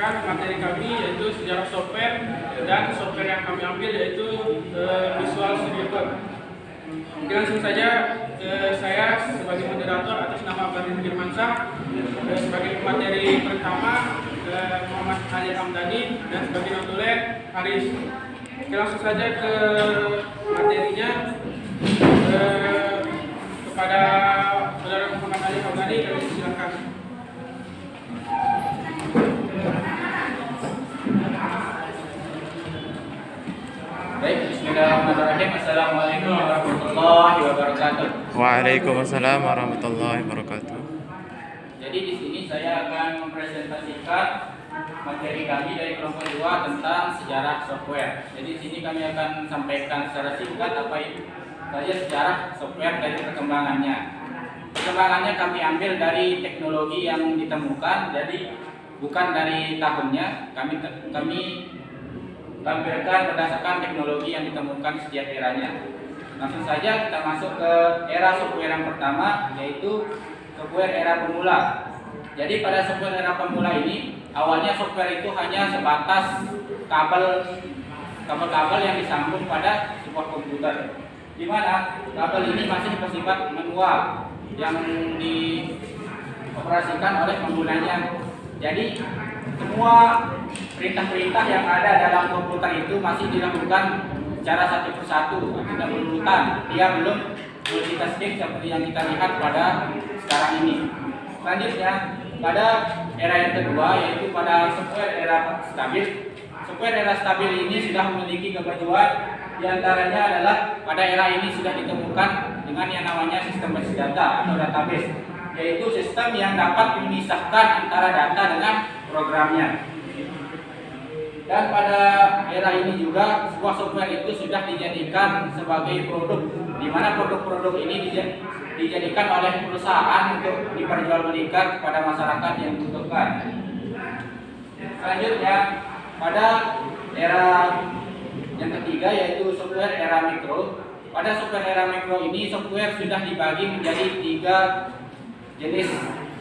memperkenalkan materi kami yaitu sejarah software, dan software yang kami ambil yaitu Visual Studio Code. Mungkin langsung saja saya sebagai moderator atas nama Barin Firmansyah, sebagai pemateri pertama Muhammad Ali Hamdani, dan sebagai notulen Haris. Oke, langsung saja ke materinya. Kepada saudara Muhammad Ali Hamdani, kami silakan. Baik, bismillahirrahmanirrahim. Assalamualaikum warahmatullahi wabarakatuh. Waalaikumsalam warahmatullahi wabarakatuh. Jadi di sini saya akan mempresentasikan materi kami dari kelompok 2 tentang sejarah software. Jadi di sini kami akan sampaikan secara singkat apa itu saja sejarah software dari perkembangannya. Perkembangannya kami ambil dari teknologi yang ditemukan, jadi bukan dari tahunnya. Kami tampilkan berdasarkan teknologi yang ditemukan setiap eranya. Langsung saja kita masuk ke era software yang pertama, yaitu software era pemula. Jadi pada software era pemula ini, awalnya software itu hanya sebatas kabel-kabel yang disambung pada sebuah komputer, di mana kabel ini masih bersifat manual yang dioperasikan oleh penggunanya. Jadi semua perintah-perintah yang ada dalam komputer itu masih dilakukan secara satu persatu, tidak berurutan. Dia belum multitasking seperti yang kita lihat pada sekarang ini. Selanjutnya, pada era yang kedua, yaitu pada software era stabil. Software era stabil ini sudah memiliki kemajuan, diantaranya adalah pada era ini sudah ditemukan dengan yang namanya sistem basis data atau database, yaitu sistem yang dapat memisahkan antara data dengan programnya. Dan pada era ini juga sebuah software itu sudah dijadikan sebagai produk, di mana produk-produk ini dijadikan oleh perusahaan untuk diperjualbelikan kepada masyarakat yang membutuhkan. Selanjutnya, pada era yang ketiga yaitu software era mikro. Pada software era mikro ini software sudah dibagi menjadi 3 jenis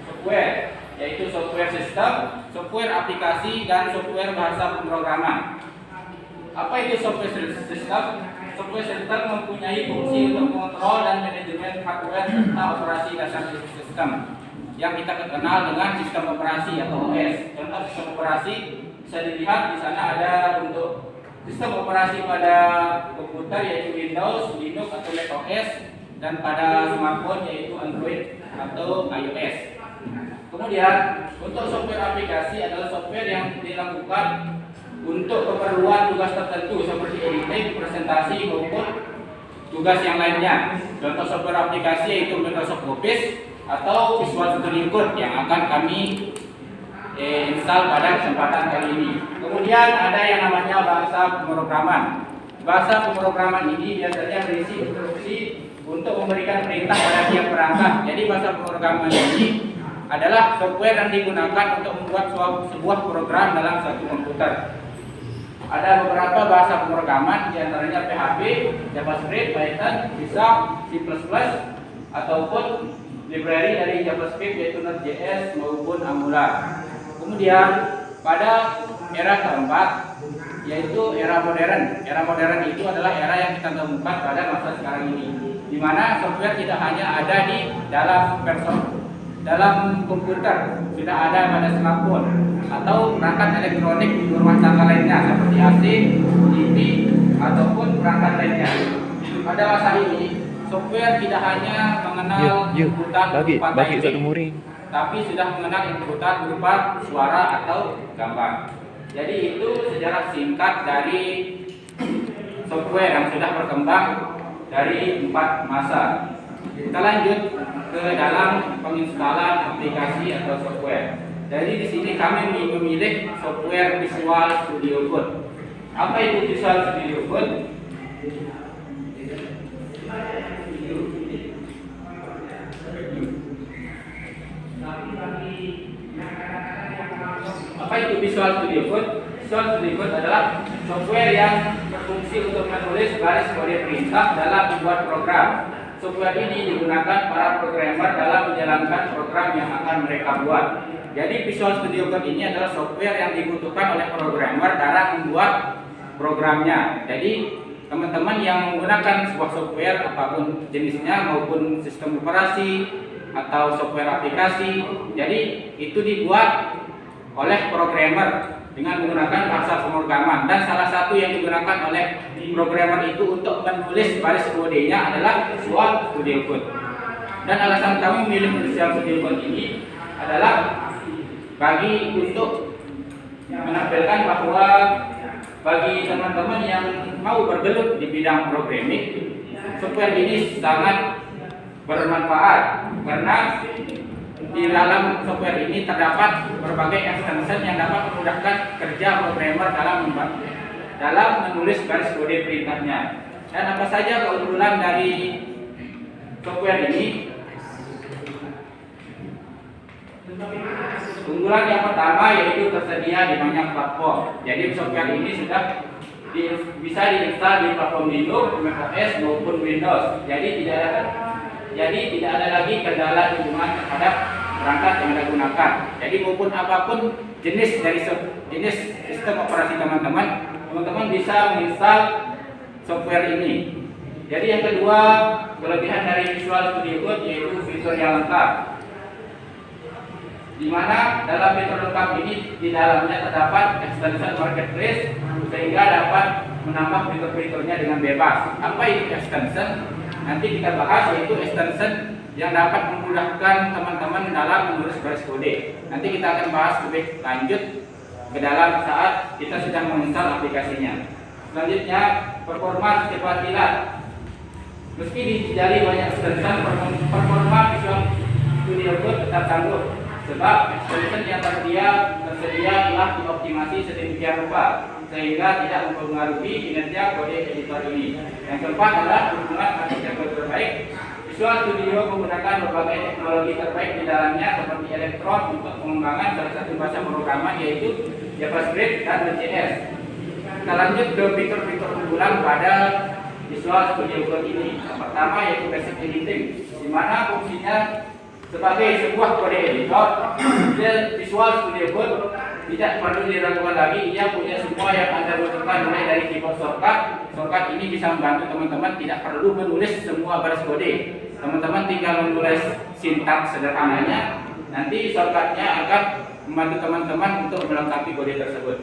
software, yaitu software sistem, software aplikasi, dan software bahasa pemrograman. Apa itu software sistem? Software sistem mempunyai fungsi untuk mengontrol dan manajemen hardware serta operasi dasar sistem yang kita kenal dengan sistem operasi atau OS. Contoh sistem operasi bisa dilihat di sana ada untuk sistem operasi pada komputer yaitu Windows, Linux atau Mac OS, dan pada smartphone yaitu Android atau iOS. Kemudian untuk software aplikasi adalah software yang dilakukan untuk keperluan tugas tertentu seperti editing, presentasi maupun tugas yang lainnya. Contoh software aplikasi yaitu Microsoft Office atau Visual Studio Code yang akan kami install pada kesempatan kali ini. Kemudian ada yang namanya bahasa pemrograman. Bahasa pemrograman ini biasanya berisi instruksi untuk memberikan perintah pada tiap perangkat. Jadi bahasa pemrograman ini adalah software yang digunakan untuk membuat sebuah program dalam satu komputer. Ada beberapa bahasa pemrograman, diantaranya PHP, JavaScript, Python, C#, C++, ataupun library dari JavaScript yaitu Node.js maupun Angular. Kemudian pada era keempat yaitu era modern. Era modern itu adalah era yang kita temukan pada masa sekarang ini, di mana software tidak hanya ada di dalam komputer, sudah ada pada smartphone atau perangkat elektronik di rumah tangga lainnya seperti AC, TV, ataupun perangkat lainnya. Pada masa ini, software tidak hanya mengenal inputan berupa typing, tapi sudah mengenal inputan berupa suara atau gambar. Jadi itu sejarah singkat dari software yang sudah berkembang dari 4 masa. Kita lanjut ke dalam penginstalan aplikasi atau software. Jadi di sini kami memilih software Visual Studio Code. Apa itu Visual Studio Code? Apa itu Visual Studio Code? Visual Studio Code adalah software yang berfungsi untuk menulis baris kode perintah dalam membuat program. Software ini digunakan para programmer dalam menjalankan program yang akan mereka buat. Jadi Visual Studio Code ini adalah software yang dibutuhkan oleh programmer dalam membuat programnya. Jadi teman-teman yang menggunakan sebuah software apapun jenisnya maupun sistem operasi atau software aplikasi, jadi itu dibuat oleh programmer dengan menggunakan bahasa pemrograman, dan salah satu yang digunakan oleh programmer itu untuk menulis baris kodenya adalah Visual Studio Code. Dan alasan kami memilih Visual Studio Code ini adalah bagi untuk menampilkan bahwa bagi teman-teman yang mau bergelut di bidang programming, software ini sangat bermanfaat karena di dalam software ini terdapat berbagai extension yang dapat memudahkan kerja programmer dalam menulis garis kode perintahnya. Dan apa saja keunggulan dari software ini? Keunggulan yang pertama yaitu tersedia di banyak platform. Jadi software ini sudah bisa diinstal di platform Linux, macOS maupun Windows. Jadi tidak ada lagi kendala hubungan terhadap perangkat yang Anda gunakan. Jadi maupun apapun jenis sistem operasi teman-teman bisa menginstal software ini. Jadi yang kedua, kelebihan dari Visual Studio Code yaitu fitur yang lengkap, di mana dalam fitur lengkap ini di dalamnya terdapat extension marketplace sehingga dapat menambah fitur-fiturnya dengan bebas. Apa itu extension? Nanti kita bahas, yaitu extension yang dapat memudahkan teman-teman dalam menulis garis kode. Nanti kita akan bahas lebih lanjut ke dalam saat kita sedang menginstal aplikasinya. Selanjutnya, performa kepatilan. Meski dijali banyak extension, performa Visual Studio Code tetap tangguh sebab extension yang tersedia telah dioptimasi sedemikian rupa sehingga tidak mempengaruhi kinerja kode editor ini. Yang keempat adalah dukungan arsitektur terbaik. Visual Studio menggunakan berbagai teknologi terbaik di dalamnya seperti Electron untuk pengembangan salah satu bahasa pemrograman yaitu JavaScript dan Node.js. Kita lanjut ke fitur-fitur unggulan pada Visual Studio Code ini. Yang pertama yaitu basic editing, di mana fungsinya sebagai sebuah kode editor. Visual Studio Code tidak perlu diragukan lagi, ia punya semua yang Anda butuhkan mulai dari keyboard shortcut. Shortcut ini bisa membantu teman-teman tidak perlu menulis semua baris kode. Teman-teman tinggal menulis sintaks sederhananya, nanti shortcutnya akan membantu teman-teman untuk melengkapi kode tersebut.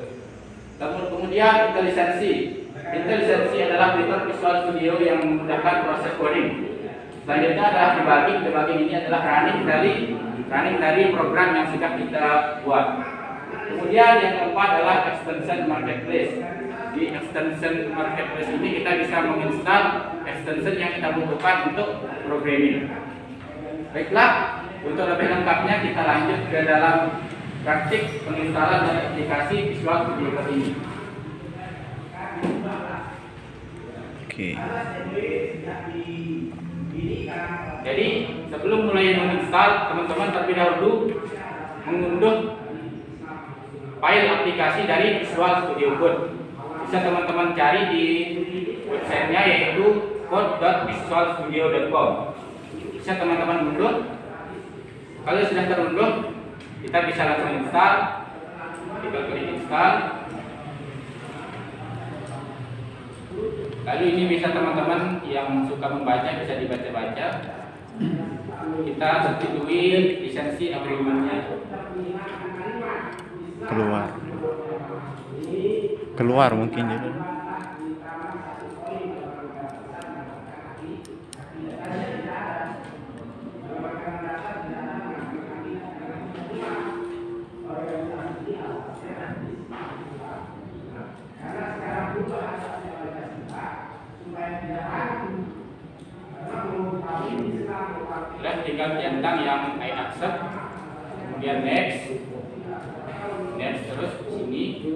Kemudian IntelliSense adalah fitur Visual Studio yang memudahkan proses coding. Selanjutnya adalah debugging ini adalah running dari program yang sudah kita buat. Kemudian yang keempat adalah extension marketplace. Di extension marketplace ini kita bisa menginstal extension yang kita butuhkan untuk programming. Baiklah, untuk lebih lengkapnya kita lanjut ke dalam praktik penginstalan dari aplikasi Visual Studio Code ini. Oke. Jadi sebelum mulai menginstal, teman-teman terlebih dahulu mengunduh file aplikasi dari Visual Studio Code. Bisa teman-teman cari di websitenya yaitu code.visualstudio.com. Bisa teman-teman unduh. Kalau sudah terunduh, kita bisa langsung install. Kita klik install. Lalu ini bisa teman-teman yang suka membaca bisa dibaca-baca. Kita setujui lisensi agreementnya. Keluar mungkin juga. Tinggal centang yang I accept, kemudian next terus sini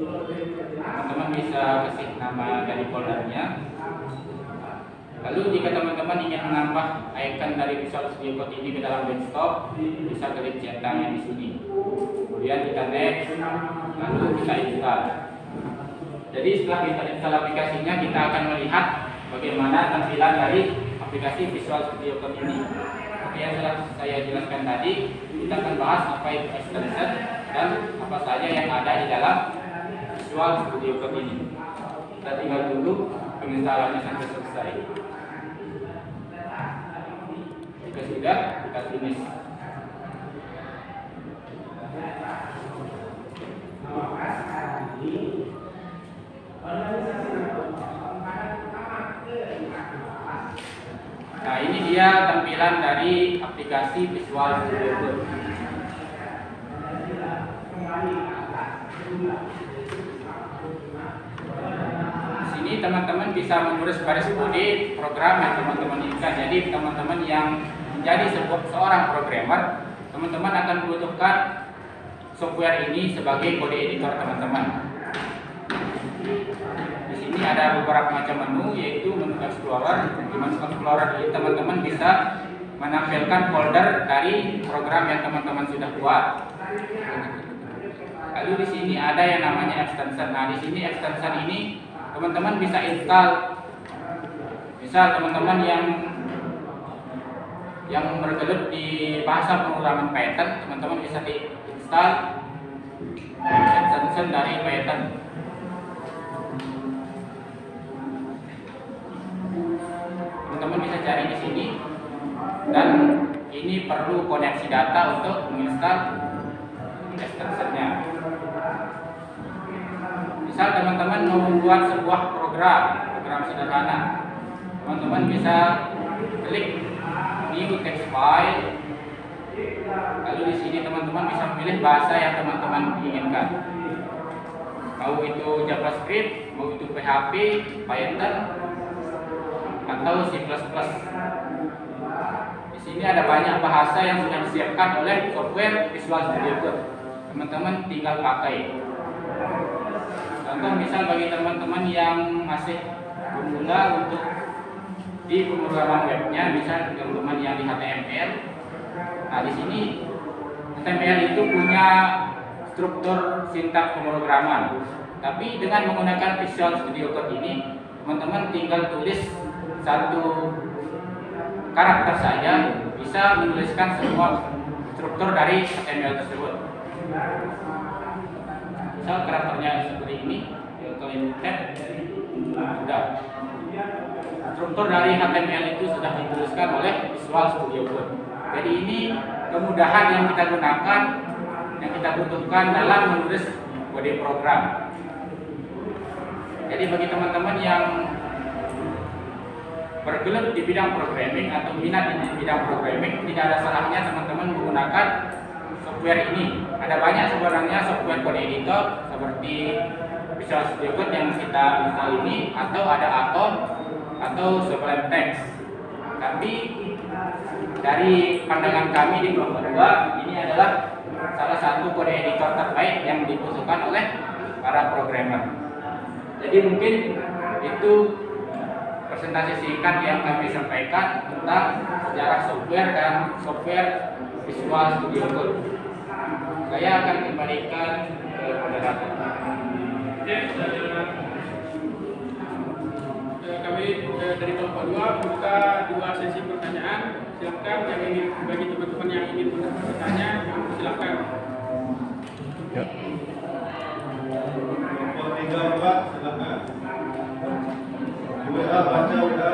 teman-teman bisa kasih nama dari foldernya. Lalu jika teman-teman ingin menambah icon dari Visual Studio Code ini ke dalam desktop, bisa klik centangnya di sini. Kemudian kita next, lalu kita install. Jadi setelah kita install aplikasinya, kita akan melihat bagaimana tampilan dari aplikasi Visual Studio Code ini. seperti yang sudah saya jelaskan tadi, kita akan bahas apa itu extension dan apa saja yang ada di dalam Visual Studio Code ini. Kita tinggal tunggu penginstalannya sampai selesai. Jika sudah, kita finish. Nah, ini dia tampilan dari aplikasi Visual Studio Code. Di sini teman-teman bisa menulis baris kode program yang teman-teman inginkan. Jadi teman-teman yang menjadi seorang programmer, teman-teman akan membutuhkan software ini sebagai kode editor teman-teman. Di sini ada beberapa macam menu, yaitu menu Explorer. Di menu Explorer ini teman-teman bisa menampilkan folder dari program yang teman-teman sudah buat. Lalu di sini ada yang namanya extension. Nah, di sini extension ini teman-teman bisa install. Misal teman-teman yang bergelut di bahasa pemrograman Python, teman-teman bisa diinstal extension dari Python. Teman-teman bisa cari di sini, dan ini perlu koneksi data untuk menginstal extensionnya. Misal teman-teman mau membuat sebuah program sederhana, teman-teman bisa klik new text file, lalu di sini teman-teman bisa memilih bahasa yang teman-teman inginkan. Mau itu JavaScript, mau itu PHP, Python, atau C++. Di sini ada banyak bahasa yang sudah disiapkan oleh software Visual Studio Code. Teman-teman tinggal pakai. Contoh misal bagi teman-teman yang masih pemula untuk di pemrograman webnya, misal teman-teman yang di HTML. Nah, di sini HTML itu punya struktur sintaks pemrograman. Tapi dengan menggunakan Visual Studio Code ini, teman-teman tinggal tulis satu karakter saja bisa menuliskan semua struktur dari HTML tersebut. Misal karakternya seperti ini, kalian tab, sudah. Struktur dari HTML itu sudah dituliskan oleh Visual Studio Code. Jadi ini kemudahan yang kita gunakan, yang kita butuhkan dalam menulis kode program. Jadi bagi teman-teman yang bergelut di bidang programming atau minat di bidang programming, tidak ada salahnya teman-teman menggunakan software ini. Ada banyak sebenarnya software code editor seperti Visual Studio Code yang kita install ini, atau ada Atom atau Sublime Text. Tapi dari pandangan kami di kelompok 2, ini adalah salah satu kode editor terbaik yang dibutuhkan oleh para programmer. Jadi mungkin itu presentasi singkat yang kami sampaikan tentang sejarah software dan software Visual Studio Code. Saya akan kembalikan ke moderator. Oke, kami dari kelompok 2 buka 2 sesi pertanyaan. Silakan yang ingin, bagi teman-teman yang ingin bertanya, silakan. Ya. Kelompok 3 Pak, silakan. WA baca WA.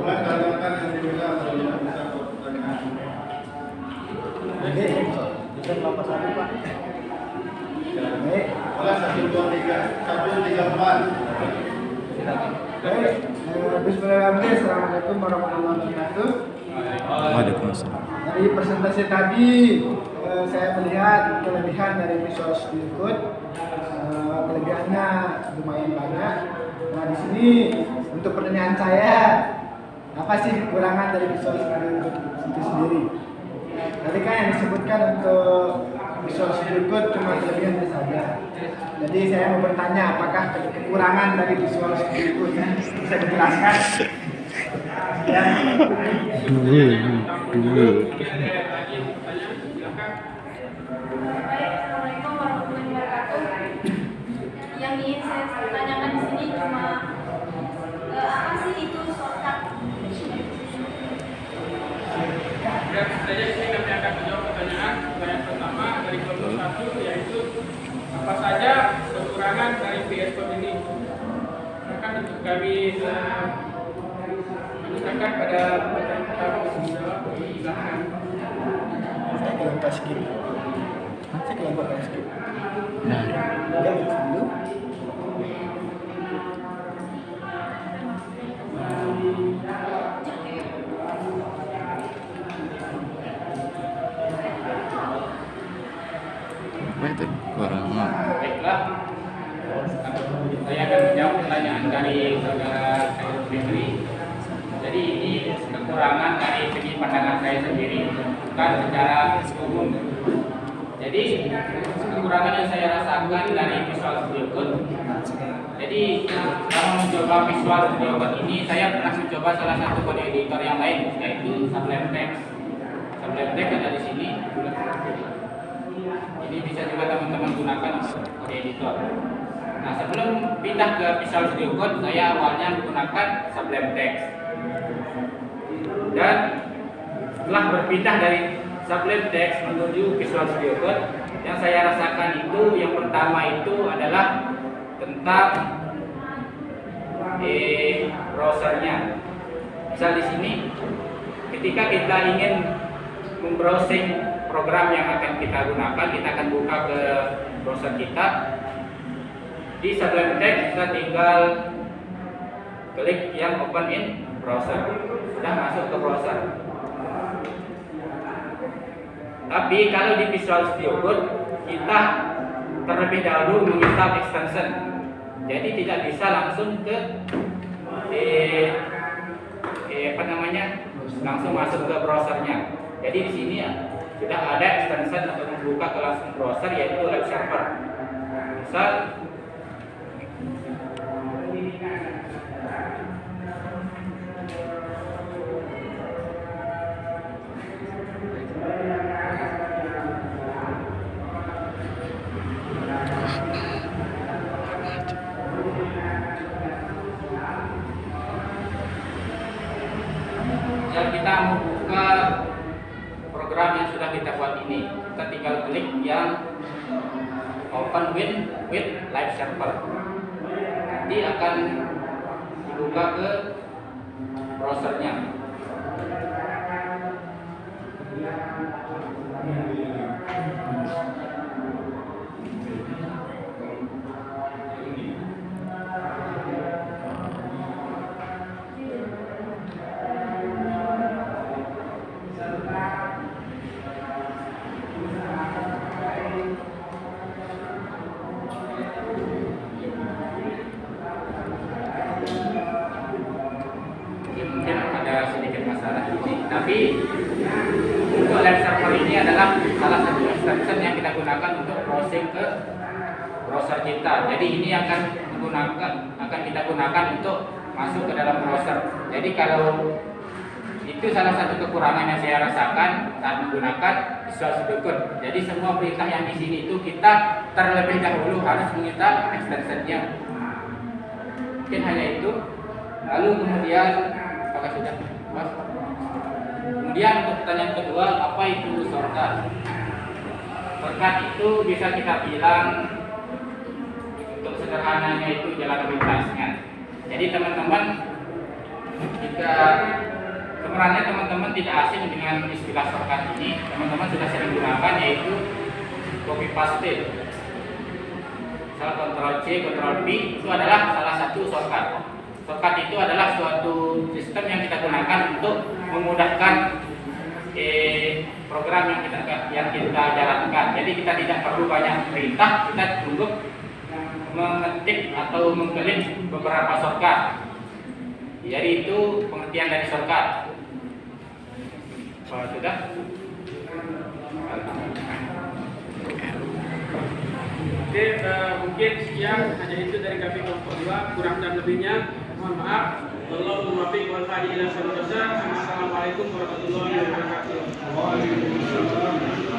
Boleh tanyakan yang di WA kalau tidak bisa pertanyaan. Bisa kelapa satu Pak. Boleh 1, 2, 3, 1, 3, 4. Baik, bismillahirrahmanirrahim. Assalamualaikum warahmatullahi wabarakatuh. Waalaikumsalam. Dari presentasi tadi saya melihat kelebihan dari Visual Studio Code. Kelebihannya lumayan banyak. Nah, di sini untuk pertanyaan saya, apa sih kekurangan dari Visual Studio Code itu sendiri? Tadi kan yang disebutkan untuk Visual Studio Code cuma kelebihannya saja. Jadi saya mau bertanya, apakah kekurangan dari Visual Studio Code bisa dijelaskan? Ya. Assalamualaikum warahmatullahi wabarakatuh. Yang ingin saya tanya saja di sini kami akan menjawab pertanyaan. Pertanyaan pertama dari kelompok 1 yaitu apa saja kekurangan dari PS Code ini? Akan kami menunjukkan pada pertanyaan pertama untuk menjawab di belakang. Saya kelompok skip. Saya kelompok skip. Nah, Dia dulu. apa itu kekurangan? Baiklah, saya akan menjawab pertanyaan dari saudara Khairul Fikri. Jadi ini kekurangan dari segi pandangan saya sendiri, bukan secara umum. Jadi kekurangan yang saya rasakan dari Visual Studio Code. Jadi kalau mencoba Visual Studio Code ini, saya pernah mencoba salah satu kode editor yang lain, yaitu Sublime Text. Sublime Text ada di sini. Ini bisa juga teman-teman gunakan kode editor. Nah, sebelum pindah ke Visual Studio Code, saya awalnya menggunakan Sublime Text. Dan setelah berpindah dari Sublime Text menuju Visual Studio Code, yang saya rasakan itu yang pertama itu adalah tentang browsernya. Misal di sini, ketika kita ingin membrowsing program yang akan kita gunakan, kita akan buka ke browser kita. Di Sublime Text kita tinggal klik yang open in browser, sudah masuk ke browser. Tapi kalau di Visual Studio Code kita terlebih dahulu menginstal extension, jadi tidak bisa langsung ke langsung masuk ke browsernya. Jadi di sini ya sudah ada extension untuk membuka ke langsung browser, yaitu web server. Misal kita membuka program yang sudah kita buat ini, kita tinggal klik yang open with live server. Nanti akan dibuka ke browsernya. Mungkin ada sedikit masalah di sini, tapi untuk live server ini adalah salah satu extension yang kita gunakan untuk browsing ke browser kita. Jadi ini akan kita gunakan untuk masuk ke dalam browser. Jadi kalau itu salah satu kekurangan yang saya rasakan saat menggunakan Visual Studio Code. Jadi semua perintah yang di sini itu kita terlebih dahulu harus menginstal extensionnya. Mungkin hanya itu. Lalu kemudian apakah sudah? Mas? Kemudian untuk pertanyaan kedua, apa itu shortcut? Shortcut itu bisa kita bilang untuk sederhananya itu jalan pintasnya. Jadi teman-teman, jika sebenarnya teman-teman tidak asing dengan istilah shortcut ini, teman-teman sudah sering gunakan, yaitu copy paste. Misal Ctrl C, Ctrl V itu adalah salah satu shortcut. Shortcut itu adalah suatu sistem yang kita gunakan untuk memudahkan program yang kita jalankan. Jadi kita tidak perlu banyak perintah, kita cukup mengetik atau mengklik beberapa shortcut. Jadi itu pengertian dari shortcut. Sudah? Oke, mungkin sekian hanya itu dari kami kelompok 2. Kurang dan lebihnya mohon maaf. Wallahu muwaffiq wal hadi ila siratal mustaqim. Assalamualaikum warahmatullahi wabarakatuh. Waalaikumsalam.